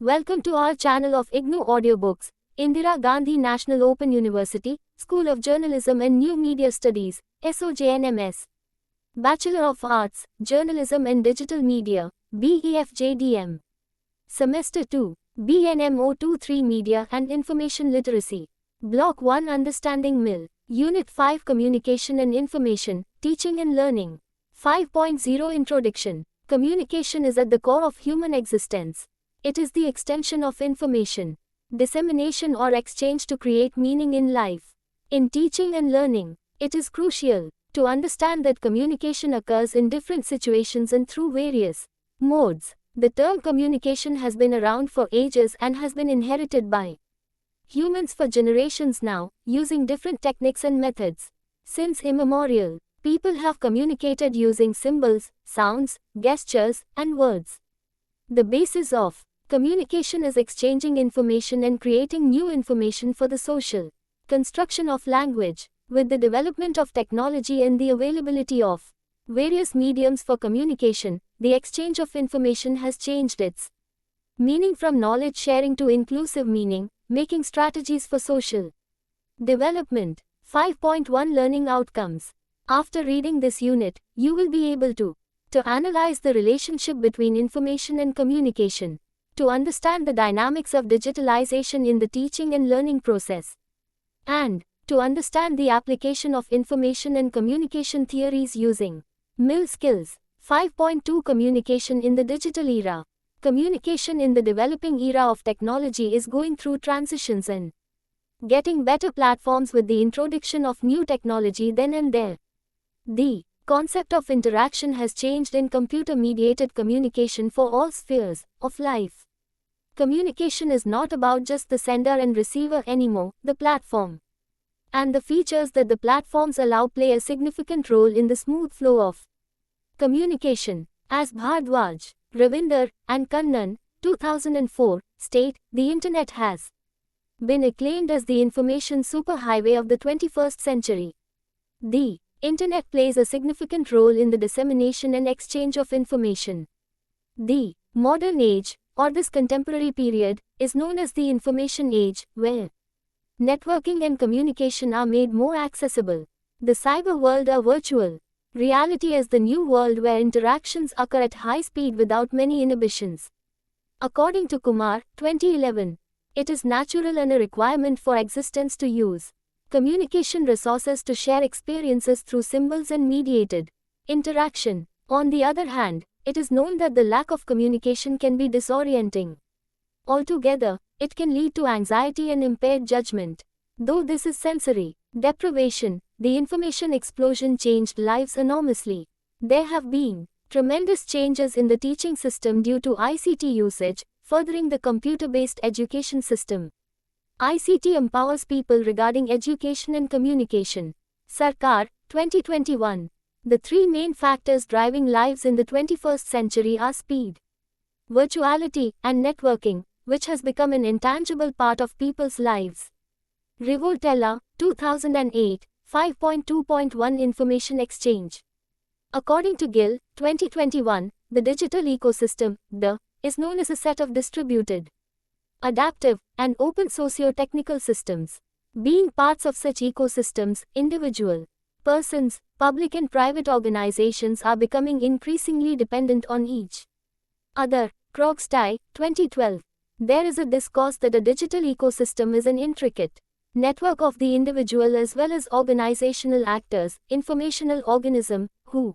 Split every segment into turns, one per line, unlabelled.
Welcome to our channel of IGNOU Audiobooks, Indira Gandhi National Open University, School of Journalism and New Media Studies, SOJNMS. Bachelor of Arts, Journalism and Digital Media, BEFJDM. Semester 2, BNM 023 Media and Information Literacy. Block 1 Understanding MIL, Unit 5 Communication and Information, Teaching and Learning. 5.0 Introduction. Communication is at the core of human existence. It is the extension of information, dissemination or exchange to create meaning in life. In teaching and learning, it is crucial to understand that communication occurs in different situations and through various modes. The term communication has been around for ages and has been inherited by humans for generations now, using different techniques and methods. Since immemorial, people have communicated using symbols, sounds, gestures, and words. The basis of communication is exchanging information and creating new information for the social construction of language. With the development of technology and the availability of various mediums for communication, the exchange of information has changed its meaning from knowledge sharing to inclusive meaning, making strategies for social development. 5.1 Learning Outcomes. After reading this unit, you will be able to analyze the relationship between information and communication, to understand the dynamics of digitalization in the teaching and learning process, and to understand the application of information and communication theories using MIL skills. 5.2 Communication in the digital era. Communication in the developing era of technology is going through transitions and getting better platforms with the introduction of new technology then and there. The concept of interaction has changed in computer-mediated communication for all spheres of life. Communication is not about just the sender and receiver anymore. The platform and the features that the platforms allow play a significant role in the smooth flow of communication. As Bhardwaj, Ravinder, and Kannan, 2004, state, the Internet has been acclaimed as the information superhighway of the 21st century. The Internet plays a significant role in the dissemination and exchange of information. The modern age, or this contemporary period, is known as the information age, where networking and communication are made more accessible. The cyber world or virtual reality is the new world where interactions occur at high speed without many inhibitions. According to Kumar, 2011, it is natural and a requirement for existence to use communication resources to share experiences through symbols and mediated interaction. On the other hand, it is known that the lack of communication can be disorienting. Altogether, it can lead to anxiety and impaired judgment. Though this is sensory deprivation, the information explosion changed lives enormously. There have been tremendous changes in the teaching system due to ICT usage, furthering the computer-based education system. ICT empowers people regarding education and communication. Sarkar, 2021. The three main factors driving lives in the 21st century are speed, virtuality, and networking, which has become an intangible part of people's lives. Rivoltella, 2008, 5.2.1 Information Exchange. According to Gill, 2021, the digital ecosystem, is known as a set of distributed, adaptive, and open socio-technical systems. Being parts of such ecosystems, individual persons, public and private organizations are becoming increasingly dependent on each other. Krogstad, 2012. There is a discourse that a digital ecosystem is an intricate network of the individual as well as organizational actors, informational organism, who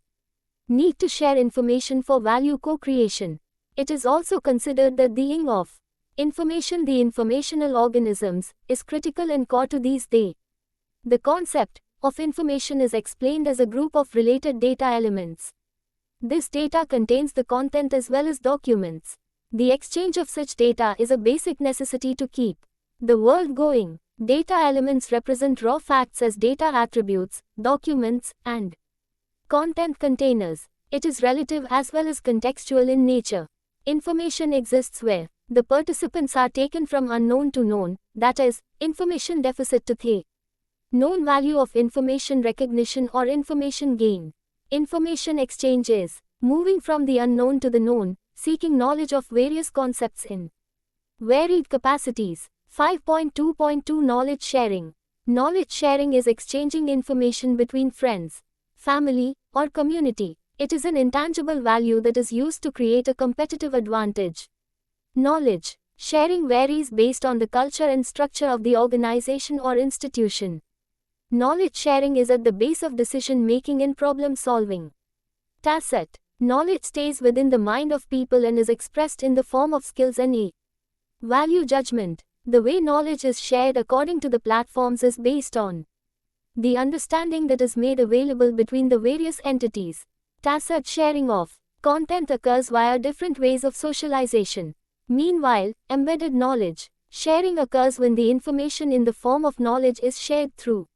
need to share information for value co-creation. It is also considered that the ing of information, the informational organisms, is critical and core to these. The concept of information is explained as a group of related data elements. This data contains the content as well as documents. The exchange of such data is a basic necessity to keep the world going. Data elements represent raw facts as data attributes, documents, and content containers. It is relative as well as contextual in nature. Information exists where the participants are taken from unknown to known, that is, information deficit to the known value of information recognition or information gain. Information exchange is moving from the unknown to the known, seeking knowledge of various concepts in Varied capacities. 5.2.2 Knowledge sharing. Knowledge sharing is exchanging information between friends, family, or community. It is an intangible value that is used to create a competitive advantage. Knowledge sharing varies based on the culture and structure of the organization or institution. Knowledge sharing is at the base of decision making and problem solving. Tacit knowledge stays within the mind of people and is expressed in the form of skills and a value judgment. The way knowledge is shared according to the platforms is based on the understanding that is made available between the various entities. Tacit sharing of content occurs via different ways of socialization. Meanwhile, embedded knowledge sharing occurs when the information in the form of knowledge is shared through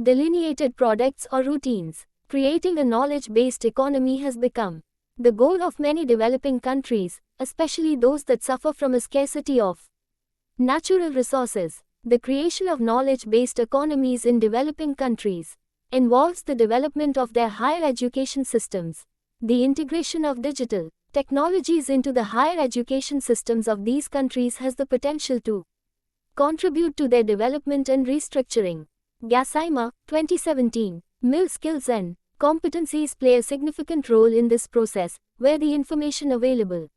delineated products or routines. Creating a knowledge-based economy has become the goal of many developing countries, especially those that suffer from a scarcity of natural resources. The creation of knowledge-based economies in developing countries involves the development of their higher education systems. The integration of digital technologies into the higher education systems of these countries has the potential to contribute to their development and restructuring. Gasaimer, 2017. Mill skills and competencies play a significant role in this process, where the information available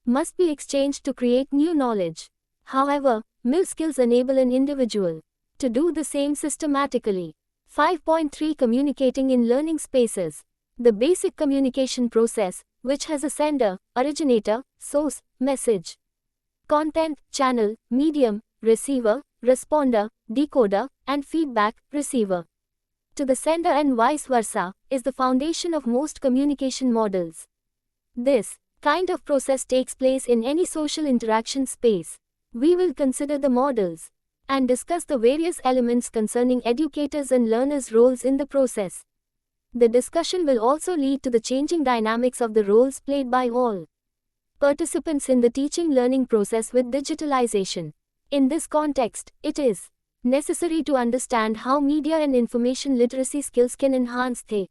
must be exchanged to create new knowledge. However, mill skills enable an individual to do the same systematically. 5.3 Communicating in learning spaces. The basic communication process, which has a sender, originator, source, message, content, channel, medium, receiver, responder, decoder, and feedback, receiver, to the sender and vice versa, is the foundation of most communication models. This kind of process takes place in any social interaction space. We will consider the models and discuss the various elements concerning educators' and learners' roles in the process. The discussion will also lead to the changing dynamics of the roles played by all participants in the teaching-learning process with digitalization. In this context, it is necessary to understand how media and information literacy skills can enhance the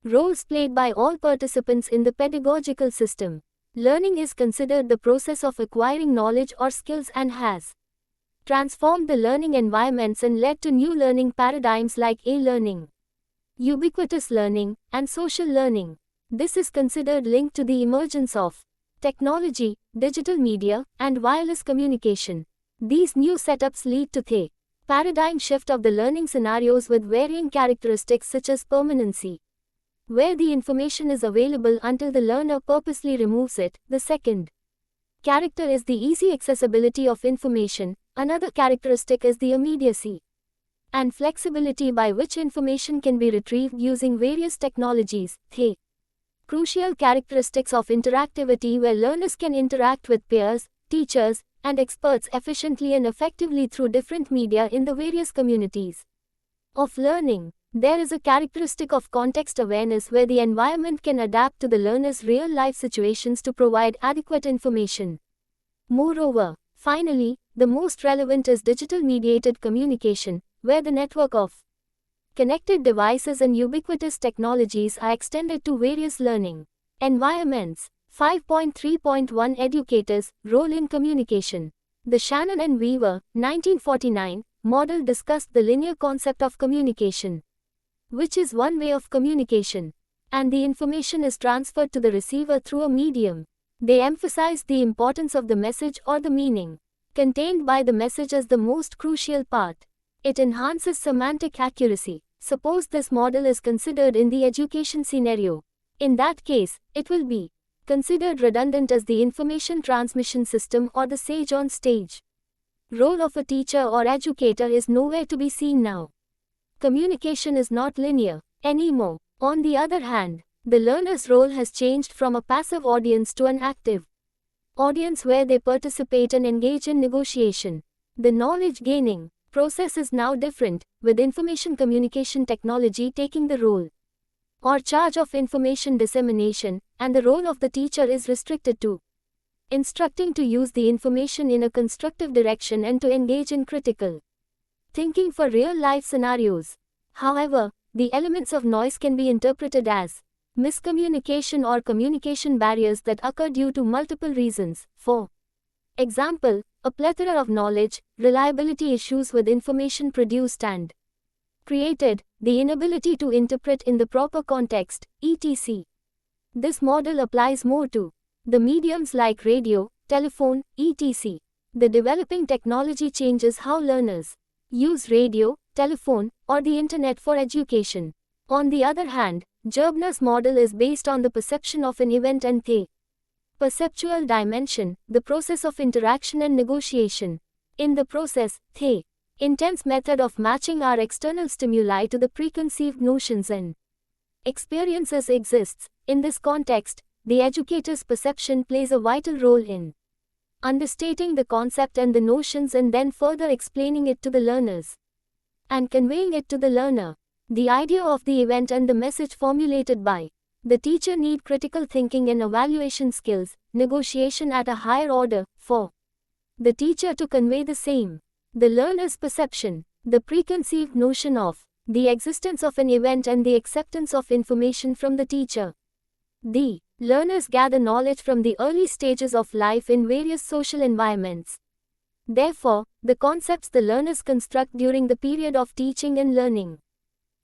roles played by all participants in the pedagogical system. Learning is considered the process of acquiring knowledge or skills and has transformed the learning environments and led to new learning paradigms like e-learning, ubiquitous learning, and social learning. This is considered linked to the emergence of technology, digital media, and wireless communication. These new setups lead to the paradigm shift of the learning scenarios with varying characteristics such as permanency, where the information is available until the learner purposely removes it. The second character is the easy accessibility of information. Another characteristic is the immediacy and flexibility by which information can be retrieved using various technologies. The crucial characteristics of interactivity, where learners can interact with peers, teachers, and experts efficiently and effectively through different media in the various communities of learning. There is a characteristic of context awareness, where the environment can adapt to the learner's real-life situations to provide adequate information. Moreover, finally, the most relevant is digital-mediated communication, where the network of connected devices and ubiquitous technologies are extended to various learning environments. 5.3.1 Educators' role in communication. The Shannon and Weaver, 1949, model discussed the linear concept of communication, which is one way of communication, and the information is transferred to the receiver through a medium. They emphasized the importance of the message or the meaning contained by the message as the most crucial part. It enhances semantic accuracy. Suppose this model is considered in the education scenario. In that case, it will be considered redundant as the information transmission system or the sage on stage. Role of a teacher or educator is nowhere to be seen now. Communication is not linear anymore. On the other hand, the learner's role has changed from a passive audience to an active audience where they participate and engage in negotiation. The knowledge gaining process is now different, with information communication technology taking the role or charge of information dissemination, and the role of the teacher is restricted to instructing to use the information in a constructive direction and to engage in critical thinking for real-life scenarios. However, the elements of noise can be interpreted as miscommunication or communication barriers that occur due to multiple reasons. For Example, a plethora of knowledge, reliability issues with information produced and created, the inability to interpret in the proper context, etc. This model applies more to the mediums like radio, telephone, etc. The developing technology changes how learners use radio, telephone, or the internet for education. On the other hand, Gerbner's model is based on the perception of an event and the perceptual dimension, the process of interaction and negotiation. In the process, the intense method of matching our external stimuli to the preconceived notions and experiences exists. In this context, the educator's perception plays a vital role in understating the concept and the notions and then further explaining it to the learners and conveying it to the learner. The idea of the event and the message formulated by the teacher need critical thinking and evaluation skills, negotiation at a higher order, for the teacher to convey the same. The learner's perception, the preconceived notion of the existence of an event and the acceptance of information from the teacher. The learners gather knowledge from the early stages of life in various social environments. Therefore, the concepts the learners construct during the period of teaching and learning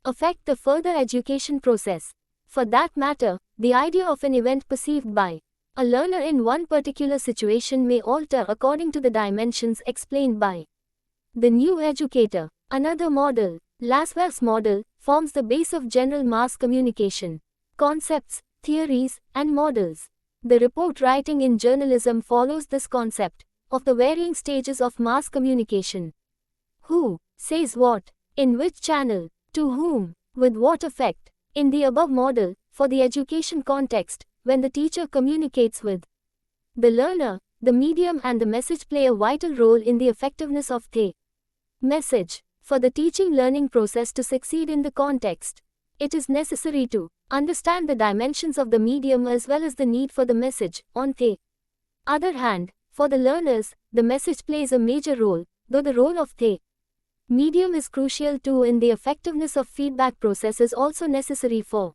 affect the further education process. For that matter, the idea of an event perceived by a learner in one particular situation may alter according to the dimensions explained by the new educator. Another model, Laswell's model, forms the base of general mass communication concepts, theories, and models. The report writing in journalism follows this concept of the varying stages of mass communication. Who says what, in which channel, to whom, with what effect. In the above model, for the education context, when the teacher communicates with the learner, the medium and the message play a vital role in the effectiveness of the message. For the teaching-learning process to succeed in the context, it is necessary to understand the dimensions of the medium as well as the need for the message. On the other hand, for the learners, the message plays a major role, though the role of the medium is crucial too in the effectiveness of feedback process is also necessary for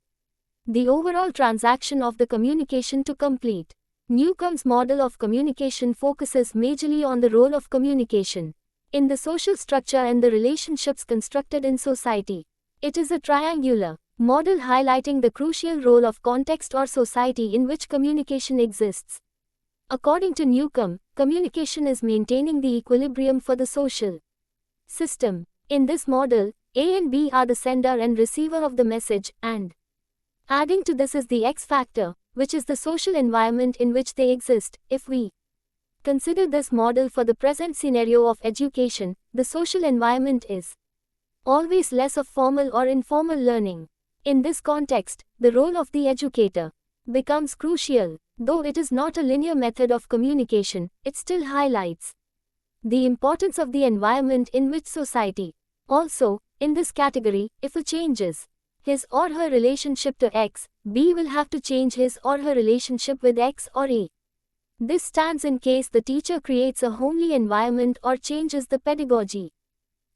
the overall transaction of the communication to complete. Newcomb's model of communication focuses majorly on the role of communication in the social structure and the relationships constructed in society. It is a triangular model highlighting the crucial role of context or society in which communication exists. According to Newcomb, communication is maintaining the equilibrium for the social system. In this model, A and B are the sender and receiver of the message, and adding to this is the X factor, which is the social environment in which they exist. If we consider this model for the present scenario of education, the social environment is always less of formal or informal learning. In this context, the role of the educator becomes crucial. Though it is not a linear method of communication, it still highlights the importance of the environment in which society. Also, in this category, if A changes his or her relationship to X, B will have to change his or her relationship with X or A. This stands in case the teacher creates a homely environment or changes the pedagogy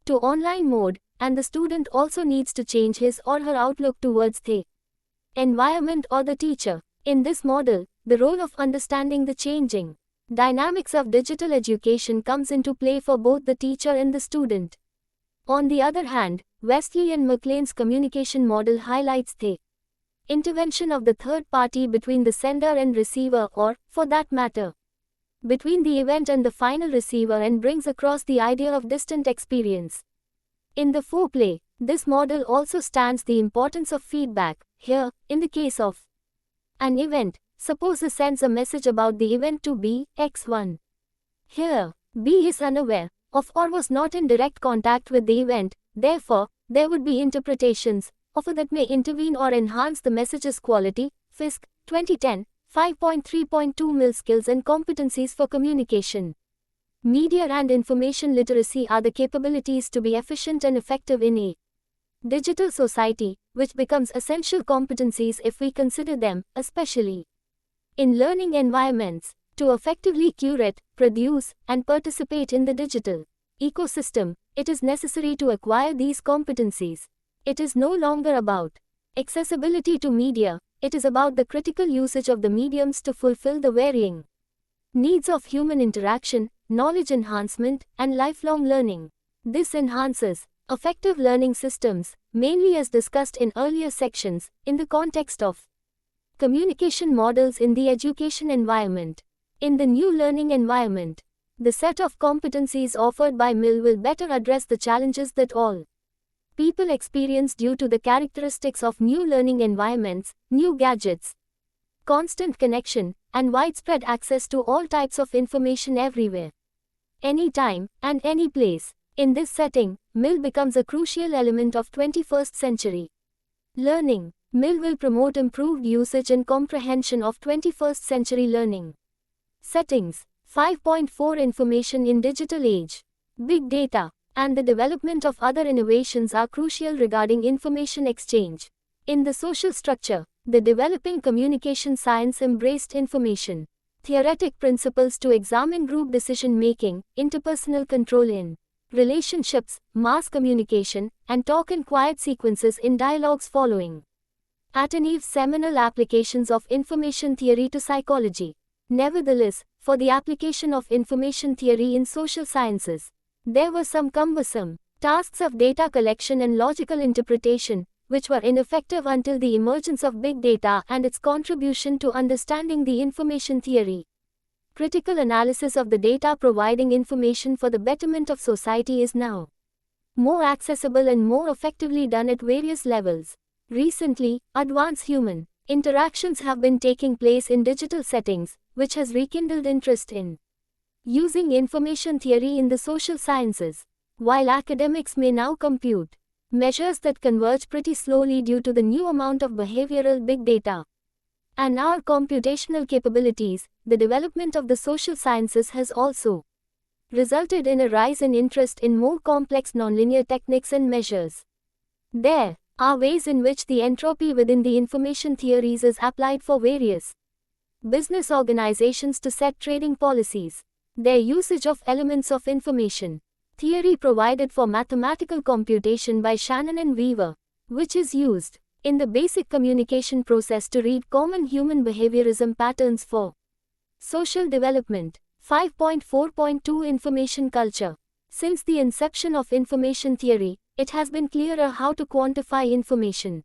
to online mode, and the student also needs to change his or her outlook towards the environment or the teacher. In this model, the role of understanding the changing dynamics of digital education comes into play for both the teacher and the student. On the other hand, Westley and McLean's communication model highlights the intervention of the third party between the sender and receiver, or, for that matter, between the event and the final receiver, and brings across the idea of distant experience. In the foreplay, this model also stands the importance of feedback. Here, in the case of an event, suppose A sends a message about the event to B, X1. Here, B is unaware of or was not in direct contact with the event, therefore, there would be interpretations of it that may intervene or enhance the message's quality. Fisk, 2010, 5.3.2 Mill Skills and Competencies for Communication. Media and information literacy are the capabilities to be efficient and effective in a digital society, which becomes essential competencies if we consider them, especially in learning environments. To effectively curate, produce, and participate in the digital ecosystem, it is necessary to acquire these competencies. It is no longer about accessibility to media, it is about the critical usage of the mediums to fulfill the varying needs of human interaction, knowledge enhancement, and lifelong learning. This enhances effective learning systems, mainly as discussed in earlier sections, in the context of communication models in the education environment. In the new learning environment, the set of competencies offered by MIL will better address the challenges that all people experience due to the characteristics of new learning environments, new gadgets, constant connection, and widespread access to all types of information everywhere, anytime, and any place. In this setting, MIL becomes a crucial element of 21st century learning. MIL will promote improved usage and comprehension of 21st century learning. Settings 5.4 Information in digital age. Big data and the development of other innovations are crucial regarding information exchange. In the social structure, the developing communication science embraced information theoretic principles to examine group decision-making, interpersonal control in relationships, mass communication, and talk and quiet sequences in dialogues following. Ateneve's seminal applications of information theory to psychology. Nevertheless, for the application of information theory in social sciences, there were some cumbersome tasks of data collection and logical interpretation, which were ineffective until the emergence of big data and its contribution to understanding the information theory. Critical analysis of the data providing information for the betterment of society is now more accessible and more effectively done at various levels. Recently, advanced human interactions have been taking place in digital settings, which has rekindled interest in using information theory in the social sciences. While academics may now compute measures that converge pretty slowly due to the new amount of behavioral big data and our computational capabilities, the development of the social sciences has also resulted in a rise in interest in more complex nonlinear techniques and measures. There are ways in which the entropy within the information theories is applied for various business organizations to set trading policies. Their usage of elements of information theory provided for mathematical computation by Shannon and Weaver, which is used in the basic communication process to read common human behaviorism patterns for social development. 5.4.2 Information culture. Since the inception of information theory, it has been clearer how to quantify information.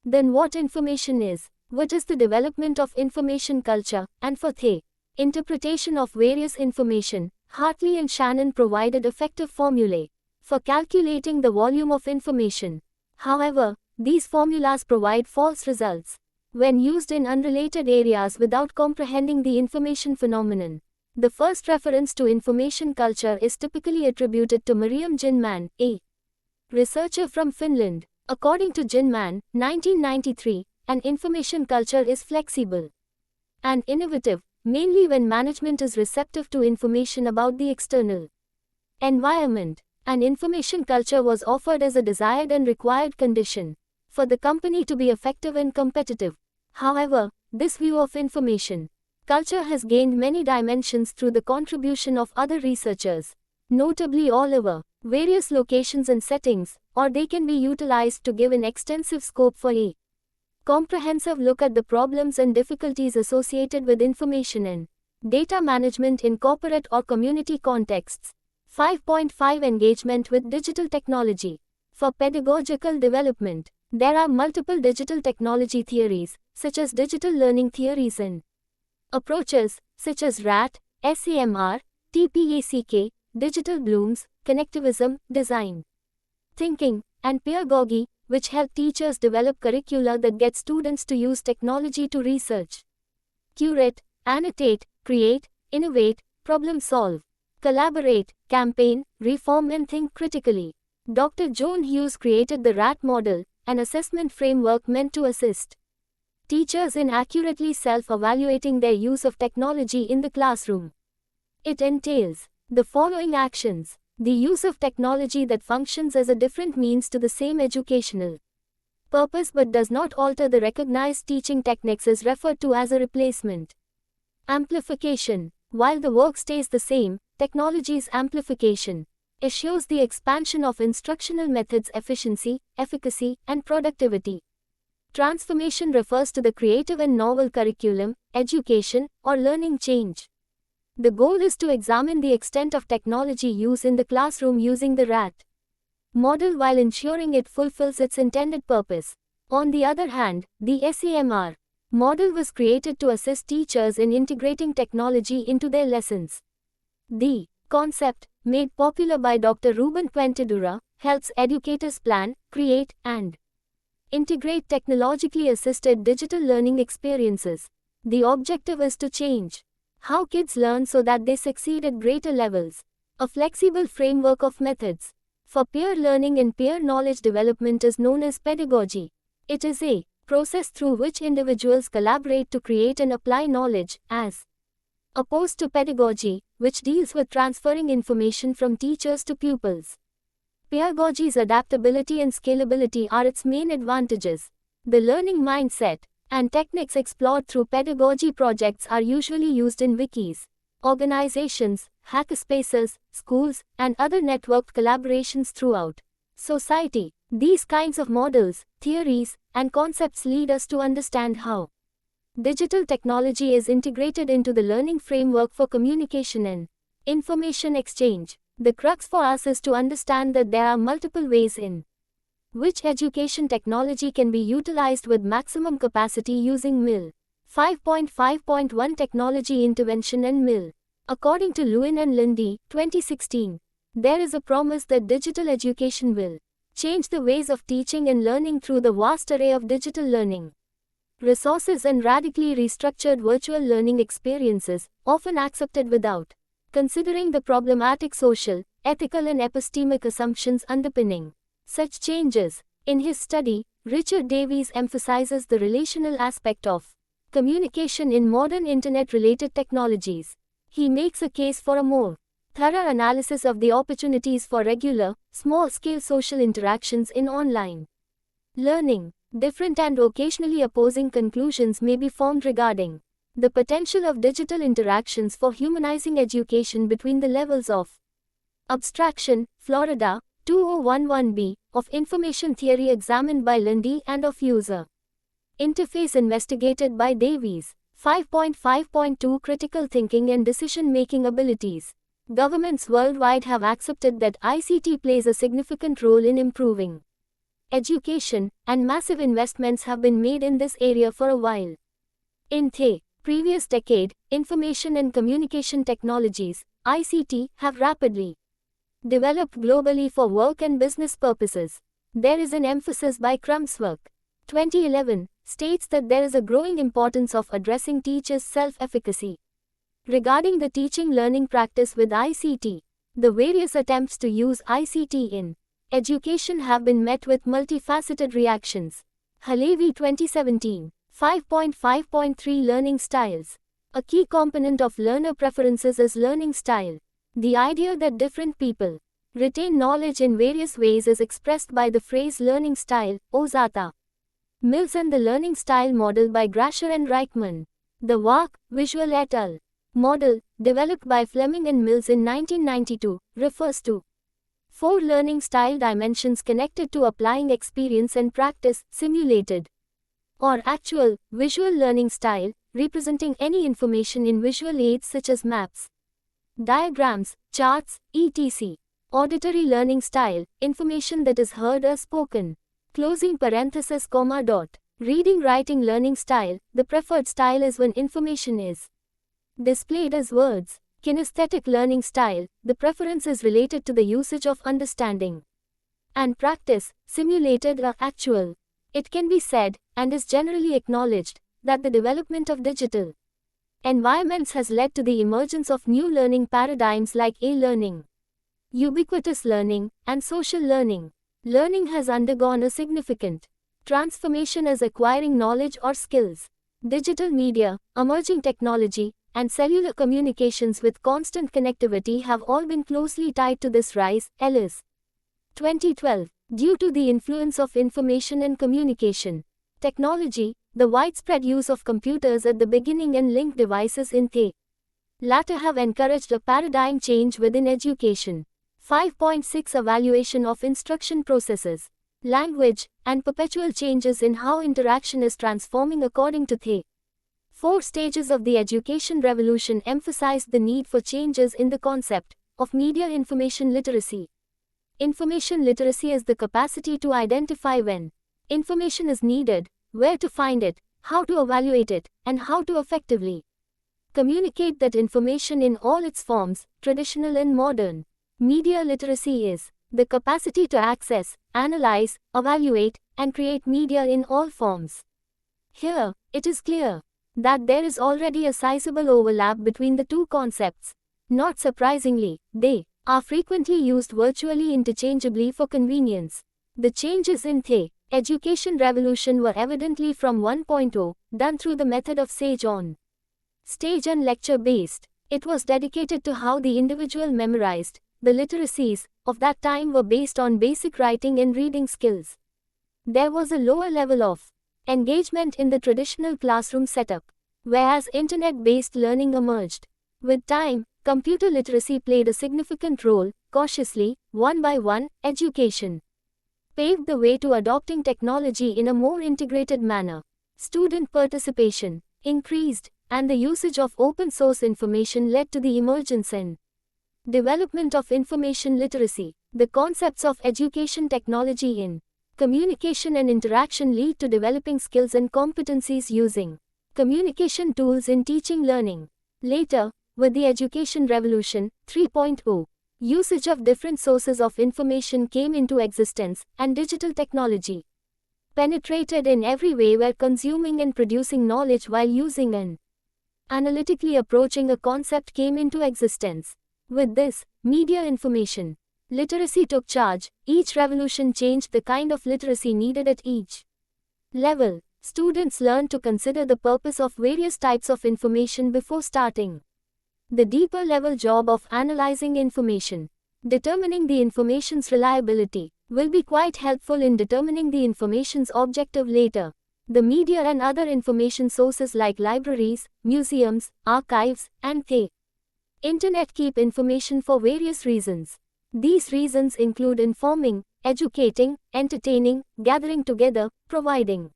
Then what information is, what is the development of information culture, and for the interpretation of various information, Hartley and Shannon provided effective formulae for calculating the volume of information. However, these formulas provide false results when used in unrelated areas without comprehending the information phenomenon. The first reference to information culture is typically attributed to Miriam Ginman, a researcher from Finland. According to Ginman, 1993, an information culture is flexible and innovative, mainly when management is receptive to information about the external environment. An information culture was offered as a desired and required condition for the company to be effective and competitive. However, this view of information culture has gained many dimensions through the contribution of other researchers, notably all over various locations and settings, or they can be utilized to give an extensive scope for a comprehensive look at the problems and difficulties associated with information and data management in corporate or community contexts. 5.5 Engagement with digital technology. For pedagogical development, there are multiple digital technology theories, such as digital learning theories and approaches, such as RAT, SAMR, TPACK, digital blooms, connectivism, design thinking, and pedagogy, which help teachers develop curricula that get students to use technology to research, curate, annotate, create, innovate, problem solve, collaborate, campaign, reform and think critically. Dr. Joan Hughes created the RAT model, an assessment framework meant to assist teachers in accurately self-evaluating their use of technology in the classroom. It entails the following actions: the use of technology that functions as a different means to the same educational purpose but does not alter the recognized teaching techniques is referred to as a replacement. Amplification. While the work stays the same, technology's amplification assures the expansion of instructional methods' efficiency, efficacy, and productivity. Transformation refers to the creative and novel curriculum, education, or learning change The goal is to examine the extent of technology use in the classroom using the RAT model while ensuring it fulfills its intended purpose. On the other hand, the SAMR model was created to assist teachers in integrating technology into their lessons. The concept, made popular by Dr. Ruben Quentadura, helps educators plan, create, and integrate technologically assisted digital learning experiences. The objective is to change how kids learn so that they succeed at greater levels. A flexible framework of methods for peer learning and peer knowledge development is known as pedagogy. It is a process through which individuals collaborate to create and apply knowledge, as opposed to pedagogy, which deals with transferring information from teachers to pupils. Pedagogy's adaptability and scalability are its main advantages. The learning mindset and techniques explored through pedagogy projects are usually used in wikis, organizations, hackerspaces, schools, and other networked collaborations throughout society. These kinds of models, theories, and concepts lead us to understand how digital technology is integrated into the learning framework for communication and information exchange. The crux for us is to understand that there are multiple ways in which education technology can be utilized with maximum capacity using MIL 5.5.1 technology intervention and MIL. According to Lewin and Lindy, 2016, there is a promise that digital education will change the ways of teaching and learning through the vast array of digital learning resources and radically restructured virtual learning experiences, often accepted without considering the problematic social, ethical and epistemic assumptions underpinning such changes. In his study, Richard Davies emphasizes the relational aspect of communication in modern internet-related technologies. He makes a case for a more thorough analysis of the opportunities for regular, small-scale social interactions in online learning. Different and occasionally opposing conclusions may be formed regarding the potential of digital interactions for humanizing education between the levels of abstraction, Florida, 2011b, of information theory examined by Lindy and of user interface investigated by Davies. 5.5.2 Critical thinking and decision-making abilities. Governments worldwide have accepted that ICT plays a significant role in improving education, and massive investments have been made in this area for a while. In the previous decade, information and communication technologies, ICT, have rapidly developed globally for work and business purposes. There is an emphasis by Krumswork, 2011, states that there is a growing importance of addressing teachers' self-efficacy regarding the teaching-learning practice with ICT. The various attempts to use ICT in education have been met with multifaceted reactions. Halevi 2017. 5.5.3 Learning styles. A key component of learner preferences is learning style. The idea that different people retain knowledge in various ways is expressed by the phrase learning style, Ozata. Mills and the learning style model by Grasher and Reichman. The WARC, Visual et al. Model, developed by Fleming and Mills in 1992, refers to 4 learning style dimensions connected to applying experience and practice, simulated or actual, visual learning style, representing any information in visual aids such as maps, diagrams, charts, etc. Auditory learning style, information that is heard or spoken. Closing parenthesis, comma dot. Reading writing learning style, the preferred style is when information is displayed as words. Kinesthetic learning style, the preference is related to the usage of understanding and practice, simulated or actual. It can be said, and is generally acknowledged, that the development of digital environments has led to the emergence of new learning paradigms like e-learning, ubiquitous learning, and social learning. Learning has undergone a significant transformation as acquiring knowledge or skills. Digital media, emerging technology, and cellular communications with constant connectivity have all been closely tied to this rise. Ellis, 2012. Due to the influence of information and communication technology, the widespread use of computers at the beginning and linked devices in the latter have encouraged a paradigm change within education. 5.6 Evaluation of instruction processes, language, and perpetual changes in how interaction is transforming according to the Four stages of the education revolution emphasized the need for changes in the concept of media information literacy. Information literacy is the capacity to identify when information is needed, where to find it, how to evaluate it, and how to effectively communicate that information in all its forms, traditional and modern. Media literacy is the capacity to access, analyze, evaluate, and create media in all forms. Here, it is clear that there is already a sizable overlap between the two concepts. Not surprisingly, they are frequently used virtually interchangeably for convenience. The changes in the education revolution were evidently from 1.0, done through the method of Sage on stage and lecture based. It was dedicated to how the individual memorized. The literacies of that time were based on basic writing and reading skills. There was a lower level of engagement in the traditional classroom setup, whereas internet-based learning emerged. With time, computer literacy played a significant role. Cautiously, one by one, education paved the way to adopting technology in a more integrated manner. Student participation increased, and the usage of open-source information led to the emergence and development of information literacy. The concepts of education technology in communication and interaction lead to developing skills and competencies using communication tools in teaching learning. Later, with the education revolution 3.0, usage of different sources of information came into existence, and digital technology penetrated in every way where consuming and producing knowledge while using and analytically approaching a concept came into existence. With this, media information literacy took charge. Each revolution changed the kind of literacy needed at each level. Students learned to consider the purpose of various types of information before starting the deeper level job of analyzing information. Determining the information's reliability will be quite helpful in determining the information's objective later. The media and other information sources like libraries, museums, archives, and the internet keep information for various reasons. These reasons include informing, educating, entertaining, gathering together, providing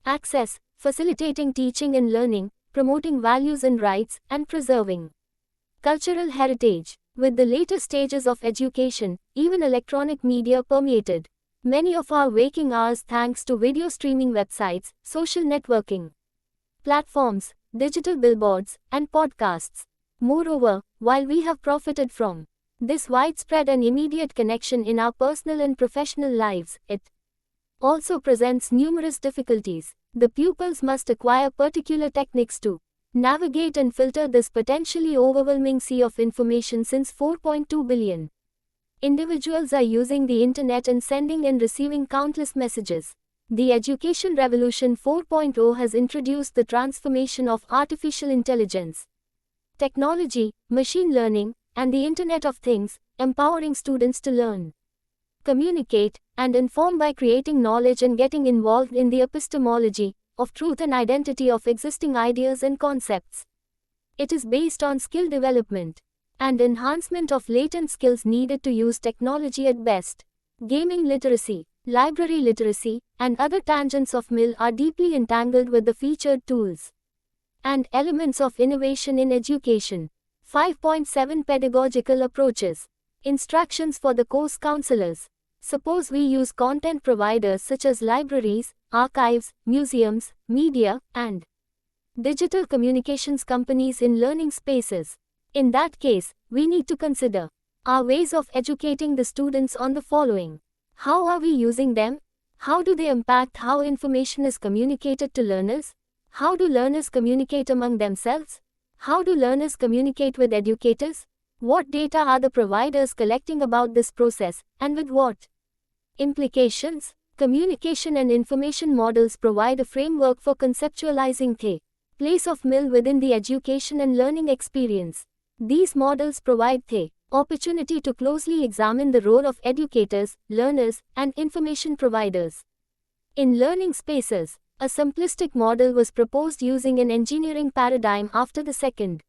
access, facilitating teaching and learning, promoting values and rights, and preserving cultural heritage. With the later stages of education, even electronic media permeated many of our waking hours thanks to video streaming websites, social networking platforms, digital billboards, and podcasts. Moreover, while we have profited from this widespread and immediate connection in our personal and professional lives, it also presents numerous difficulties. The pupils must acquire particular techniques to navigate and filter this potentially overwhelming sea of information, since 4.2 billion individuals are using the internet and sending and receiving countless messages. The Education Revolution 4.0 has introduced the transformation of artificial intelligence, technology, machine learning, and the Internet of Things, empowering students to learn, communicate, and inform by creating knowledge and getting involved in the epistemology of truth and identity of existing ideas and concepts. It is based on skill development and enhancement of latent skills needed to use technology at best. Gaming literacy, library literacy, and other tangents of MIL are deeply entangled with the featured tools and elements of innovation in education. 5.7 Pedagogical approaches. Instructions for the course counselors. Suppose we use content providers such as libraries, archives, museums, media, and digital communications companies in learning spaces. In that case, we need to consider our ways of educating the students on the following. How are we using them? How do they impact how information is communicated to learners? How do learners communicate among themselves? How do learners communicate with educators? What data are the providers collecting about this process, and with what implications? Communication and information models provide a framework for conceptualizing the place of MIL within the education and learning experience. These models provide the opportunity to closely examine the role of educators, learners, and information providers in learning spaces. A simplistic model was proposed using an engineering paradigm after the Second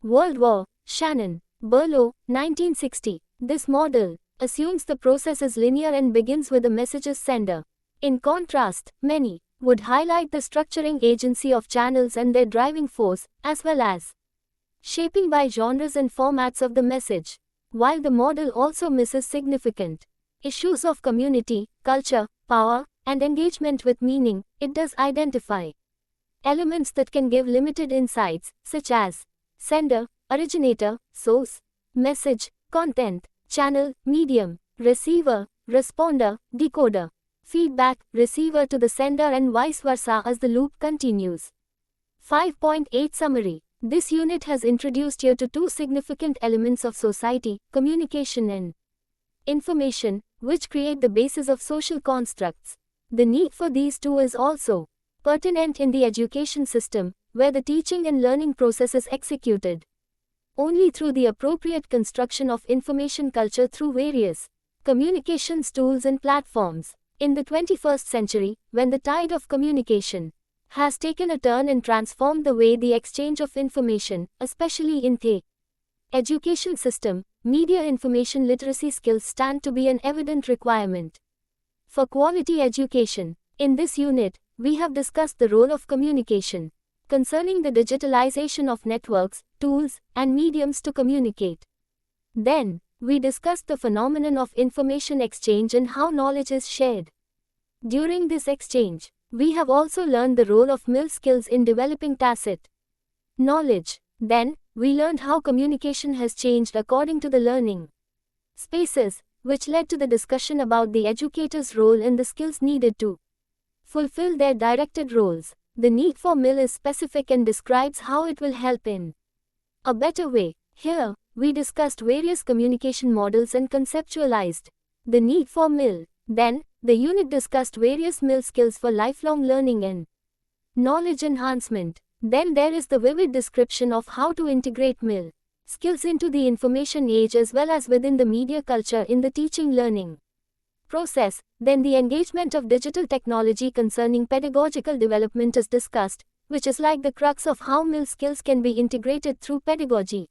World War. Shannon, Berlow, 1960. This model assumes the process is linear and begins with a message's sender. In contrast, many would highlight the structuring agency of channels and their driving force, as well as shaping by genres and formats of the message. While the model also misses significant issues of community, culture, power, and engagement with meaning, it does identify elements that can give limited insights, such as sender, originator, source, message, content, channel, medium, receiver, responder, decoder, feedback, receiver to the sender and vice versa as the loop continues. 5.8 Summary. This unit has introduced you to two significant elements of society, communication and information, which create the basis of social constructs. The need for these two is also pertinent in the education system, where the teaching and learning process is executed only through the appropriate construction of information culture through various communications tools and platforms. In the 21st century, when the tide of communication has taken a turn and transformed the way the exchange of information, especially in the education system, media information literacy skills stand to be an evident requirement for quality education. In this unit, we have discussed the role of communication concerning the digitalization of networks, tools, and mediums to communicate. Then, we discussed the phenomenon of information exchange and how knowledge is shared. During this exchange, we have also learned the role of mill skills in developing tacit knowledge. Then, we learned how communication has changed according to the learning spaces, which led to the discussion about the educator's role and the skills needed to fulfill their directed roles. The need for mill is specific and describes how it will help in a better way. Here, we discussed various communication models and conceptualized the need for mill. Then, the unit discussed various mill skills for lifelong learning and knowledge enhancement. Then there is the vivid description of how to integrate mill skills into the information age as well as within the media culture in the teaching learning process. Then the engagement of digital technology concerning pedagogical development is discussed, which is like the crux of how mill skills can be integrated through pedagogy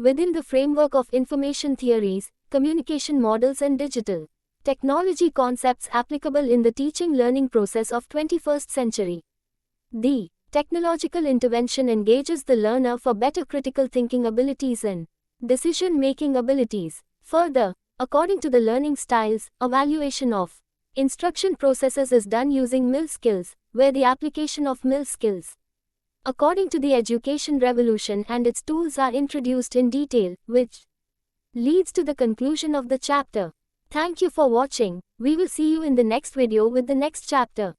within the framework of information theories, communication models and digital technology concepts applicable in the teaching learning process of 21st century. The technological intervention engages the learner for better critical thinking abilities and decision-making abilities. Further, according to the learning styles, evaluation of instruction processes is done using mill skills, where the application of mill skills according to the education revolution and its tools are introduced in detail, which leads to the conclusion of the chapter. Thank you for watching. We will see you in the next video with the next chapter.